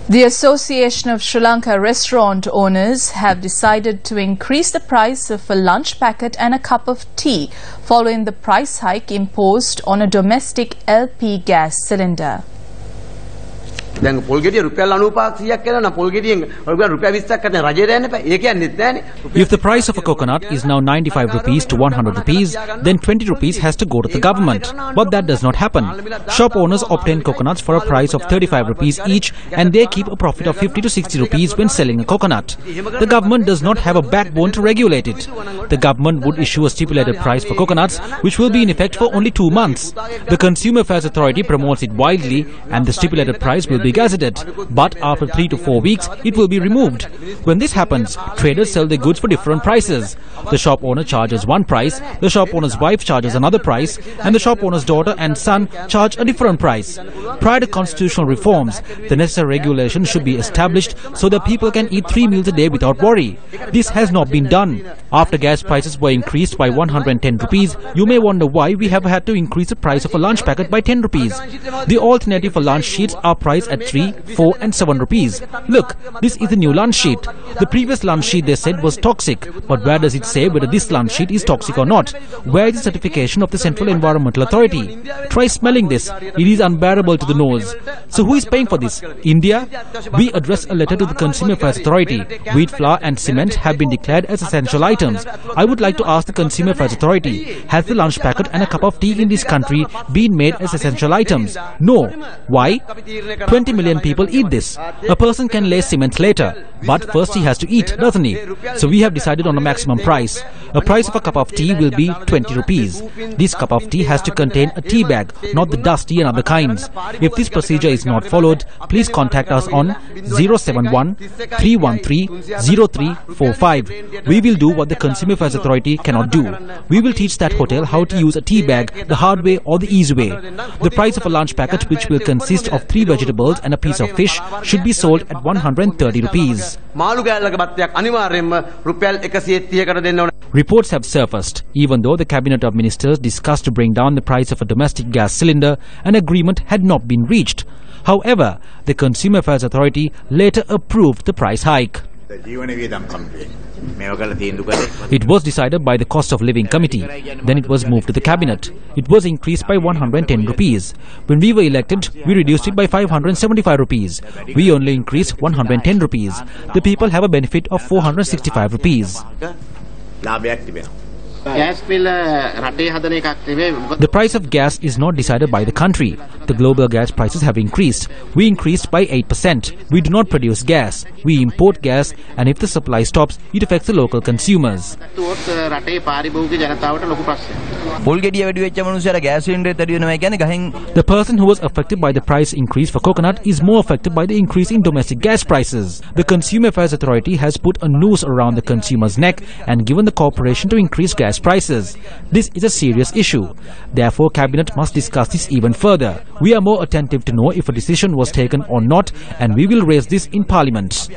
The Association of Sri Lanka Restaurant Owners have decided to increase the price of a lunch packet and a cup of tea following the price hike imposed on a domestic LP gas cylinder. දැන් පොල් ගෙඩිය රුපියල් 9500ක් කියලා නම් පොල් ගෙඩියෙන් රුපියල් 20ක් ගන්න රජයට යන්න එපා. ඒ කියන්නේත් නෑනේ. If the price of a coconut is now 95 rupees to 100 rupees, then 20 rupees has to go to the government. But that does not happen. Shop owners obtain coconuts for a price of 35 rupees each and they keep a profit of 50 to 60 rupees when selling a coconut. The government does not have a backbone to regulate it. The government would issue a stipulated price for coconuts which will be in effect for only 2 months. The Consumer Affairs Authority promotes it widely and the stipulated price will be gazetted, but after 3 to 4 weeks it will be removed. When this happens, traders sell their goods for different prices. The shop owner charges one price, the shop owner's wife charges another price, and the shop owner's daughter and son charge a different price. Prior to constitutional reforms, the necessary regulation should be established so that people can eat 3 meals a day without worry. This has not been done. After gas prices were increased by 110 rupees, you may wonder why we have had to increase the price of a lunch packet by 10 rupees. The alternative for lunch sheets are priced at 3, 4 and 7 rupees. Look, this is the new lunch sheet. The previous lunch sheet they said was toxic, but where does it say whether this lunch sheet is toxic or not? Where is the certification of the Central Environmental Authority? Try smelling this. It is unbearable to the nose. So who is paying for this? India? We address a letter to the Consumer Affairs Authority. Wheat flour and cement have been declared as essential items. I would like to ask the Consumer Affairs Authority, has the lunch packet and a cup of tea in this country been made as essential items? No. Why? 20 million people eat this. A person can lay cement later, but first he has to eat, doesn't he? So we have decided on a maximum price. A price of a cup of tea will be 20 rupees. This cup of tea has to contain a tea bag, not the dust tea and other kinds. If this procedure is not followed, please contact us on 071 313 0345. We will do what the Consumer Affairs Authority cannot do. We will teach that hotel how to use a tea bag the hard way or the easy way. The price of a lunch packet, which will consist of 3 vegetables and a piece of fish, should be sold at 130 rupees. Reports have surfaced. Even though the Cabinet of Ministers discussed to bring down the price of a domestic gas cylinder, an agreement had not been reached. However, the Consumer Affairs Authority later approved the price hike. It was decided by the Cost of Living Committee. Then it was moved to the Cabinet. It was increased by 110 rupees. When we were elected, we reduced it by 575 rupees. We only increased 110 rupees. The people have a benefit of 465 rupees. The price of gas is not decided by the country. The global gas prices have increased. We increased by 8%. We do not produce gas. We import gas, and if the supply stops, it affects the local consumers. The person who was affected by the price increase for coconut is more affected by the increase in domestic gas prices. The Consumer Affairs Authority has put a noose around the consumer's neck and given the corporation to increase gas prices. This is a serious issue. Therefore, Cabinet must discuss this even further. We are more attentive to know if a decision was taken or not, and we will raise this in Parliament.